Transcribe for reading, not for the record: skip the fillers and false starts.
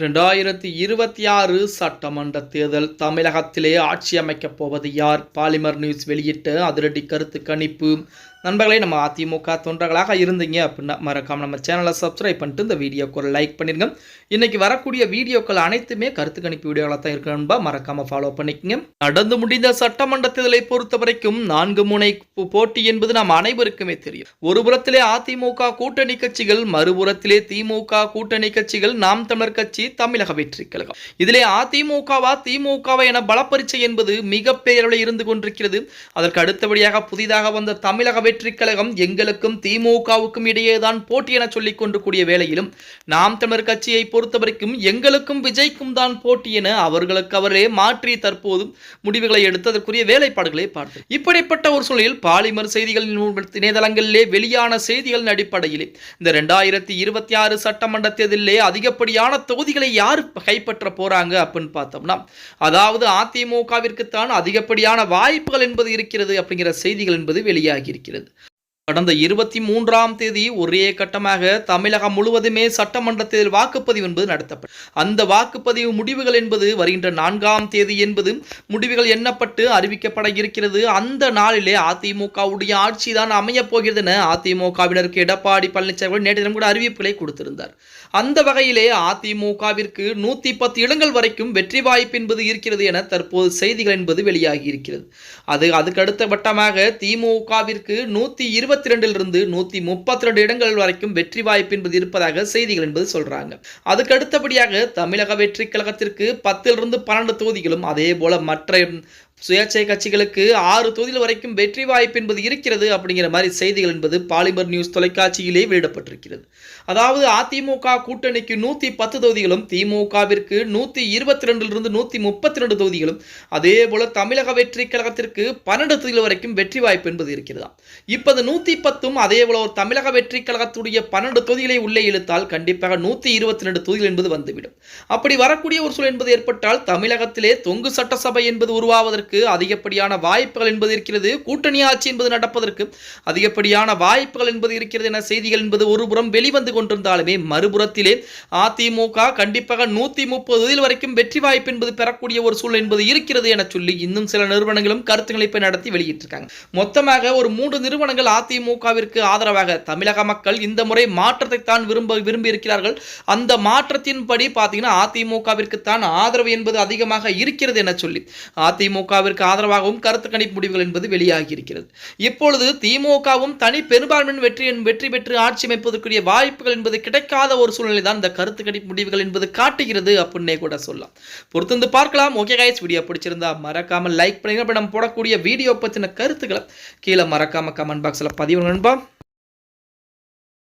2026 சட்டமன்ற தேர்தல் தமிழகத்திலே ஆட்சி அமைக்கப் போவது யார்? பாலிமர் நியூஸ் வெளியிட்ட அதிரடி கருத்து கணிப்பு. நண்பர்களே, நம்ம அதிமுக தொண்டர்களாக இருந்தீங்க அப்படின்னா மறக்காம நம்ம சேனலை சப்ஸ்கிரைப் பண்ணிட்டு இந்த வீடியோக்கு ஒரு லைக் பண்ணிருங்க. இன்னைக்கு வரக்கூடிய வீடியோக்கள் அனைத்துமே கருத்து கணிப்பு வீடியோக்களாக தான் இருக்கணும்பா, மறக்காம ஃபாலோ பண்ணிக்கங்க. நடந்து முடிந்த சட்டமன்ற தேர்தலை பொறுத்த வரைக்கும் 4 முனை போட்டி என்பது நாம் அனைவருக்குமே தெரியும். ஒரு புறத்திலே அதிமுக கூட்டணி கட்சிகள், மறுபுறத்திலே திமுக கூட்டணி கட்சிகள், நாம் தமிழர் கட்சி, தமிழக வெற்றி கழகம். இதிலே அதிமுகவா திமுகவா என பலப்பரீட்சை என்பது மிக பெயரில் இருந்து கொண்டிருக்கிறது. அதற்கு அடுத்தபடியாக புதிதாக வந்த தமிழக வெற்றி கழகம் எங்களுக்கும் திமுகவுக்கும் இடையேதான் போட்டி என சொல்லிக் கொண்டிருக்கூடிய வேளையிலும் நாம் தமிழர் கட்சியை பொறுத்தவரைக்கும் எங்களுக்கும் விஜய்க்கும் தான் போட்டி என அவர்களுக்கு அவர்களே மாற்றி தற்போது முடிவுகளை எடுத்து அதற்குரிய வேலைப்பாடுகளை பார்த்து இப்படிப்பட்ட ஒரு சூழலில் பாலிமர் செய்திகள் இணையதளங்களிலே வெளியான செய்திகளின் அடிப்படையில் இந்த 2026 சட்டமன்ற தேர்தலிலே அதிகப்படியான தொகுதிகளை யார் கைப்பற்ற போறாங்க அப்படின்னு பார்த்தோம்னா, அதாவது அதிமுகவிற்கு தான் அதிகப்படியான வாய்ப்புகள் என்பது இருக்கிறது அப்படிங்கிற செய்திகள் என்பது வெளியாகி இருக்கிறது. கடந்த 23ஆம் தேதி ஒரே கட்டமாக தமிழகம் முழுவதுமே சட்டமன்ற தேர்தல் வாக்குப்பதிவு என்பது நடத்தப்படும். அந்த வாக்குப்பதிவு முடிவுகள் என்பது வருகின்ற 4ஆம் தேதி என்பது முடிவுகள் எண்ணப்பட்டு அறிவிக்கப்பட இருக்கிறது. அந்த நாளிலே அதிமுகவுடைய ஆட்சி தான் அமையப் போகிறது என அதிமுகவினருக்கு எடப்பாடி பழனிசாமி நேற்று தினம் கூட அறிவிப்புகளை கொடுத்திருந்தார். அந்த வகையிலே அதிமுகவிற்கு 110 இடங்கள் வரைக்கும் வெற்றி வாய்ப்பு என்பது இருக்கிறது என தற்போது செய்திகள் என்பது வெளியாகி இருக்கிறது. அதுக்கு அடுத்த வட்டமாக திமுகவிற்கு 122 132 இடங்கள் வரைக்கும் வெற்றி வாய்ப்பு என்பது இருப்பதாக செய்திகள் என்பது சொல்றாங்க. அதுக்கு அடுத்தபடியாக தமிழக வெற்றி கழகத்திற்கு 10 12 தொகுதிகளும், அதே போல மற்ற சுயேட்சை கட்சிகளுக்கு 6 தொகுதிகள் வரைக்கும் வெற்றி வாய்ப்பு என்பது இருக்கிறது அப்படிங்கிற மாதிரி செய்திகள் என்பது பாலிமர் நியூஸ் தொலைக்காட்சியிலே வெளியிடப்பட்டிருக்கிறது. அதாவது அதிமுக கூட்டணிக்கு 110 தொகுதிகளும், திமுகவிற்கு 122 132 தொகுதிகளும், அதே போல தமிழக வெற்றி கழகத்திற்கு 12 தொகுதிகள் வரைக்கும் வெற்றி வாய்ப்பு என்பது இருக்கிறதா. இப்போது 110 அதே போல ஒரு தமிழக வெற்றி கழகத்துடைய 12 தொகுதிகளை உள்ளே இழுத்தால் கண்டிப்பாக 122 தொகுதிகள் என்பது வந்துவிடும். அப்படி வரக்கூடிய ஒரு சூழல் என்பது ஏற்பட்டால் தமிழகத்திலே தொங்கு சட்டசபை என்பது உருவாவதற்கு அதிகப்படியான வாய்ப்புகள் என்பது இருக்கிறது. கூட்டணி ஆட்சி என்பது நடப்பதற்கு அதிகப்படியான வாய்ப்புகள் என்பது இருக்கிறது என செய்திகள் என்பது ஒருபுறம் வெளிவந்து கொண்டிருந்தாலுமே, மறுபுறத்திலே அதிமுக கண்டிப்பாக 130 வரைக்கும் வெற்றி வாய்ப்பு என்பது பெறக்கூடிய ஒரு சூழல் என்பது இருக்கிறது என சொல்லி இன்னும் சில நிறுவனங்களும் கருத்துக்களை நடத்தி வெளியிட்டிருக்காங்க. மொத்தமாக ஒரு 3 நிறுவனங்கள் அதிமுகவிற்கு ஆதரவாக தமிழக மக்கள் இந்த முறை மாற்றத்தை தான் விரும்பி இருக்கிறார்கள். அந்த மாற்றத்தின்படி பார்த்தீங்கன்னா அதிமுகவிற்கு தான் ஆதரவு என்பது அதிகமாக இருக்கிறது என சொல்லி அதிமுக ஆதரவாகவும் கருத்து கணிப்பு முடிவுகள் என்பது வெளியாகி இருக்கிறது. இப்பொழுது திமுகவும் தனி பெரும்பான்மையின் வெற்றி பெற்று ஆட்சி அமைப்பதற்குரிய வாய்ப்புகள் என்பது கிடைக்காத ஒரு சூழ்நிலை தான் இந்த கருத்து கணிப்பு முடிவுகள் என்பது காட்டுகிறது அப்படின்னே கூட சொல்லலாம். பொறுத்து பார்க்கலாம். ஓகே கைஸ், வீடியோ பிடிச்சிருந்தா மறக்காம லைக் பண்ணுங்க. நம்ம போடக்கூடிய வீடியோ பத்தின கருத்துக்களை கீழே மறக்காம கமெண்ட் பாக்ஸ்ல பதிவு நண்பா.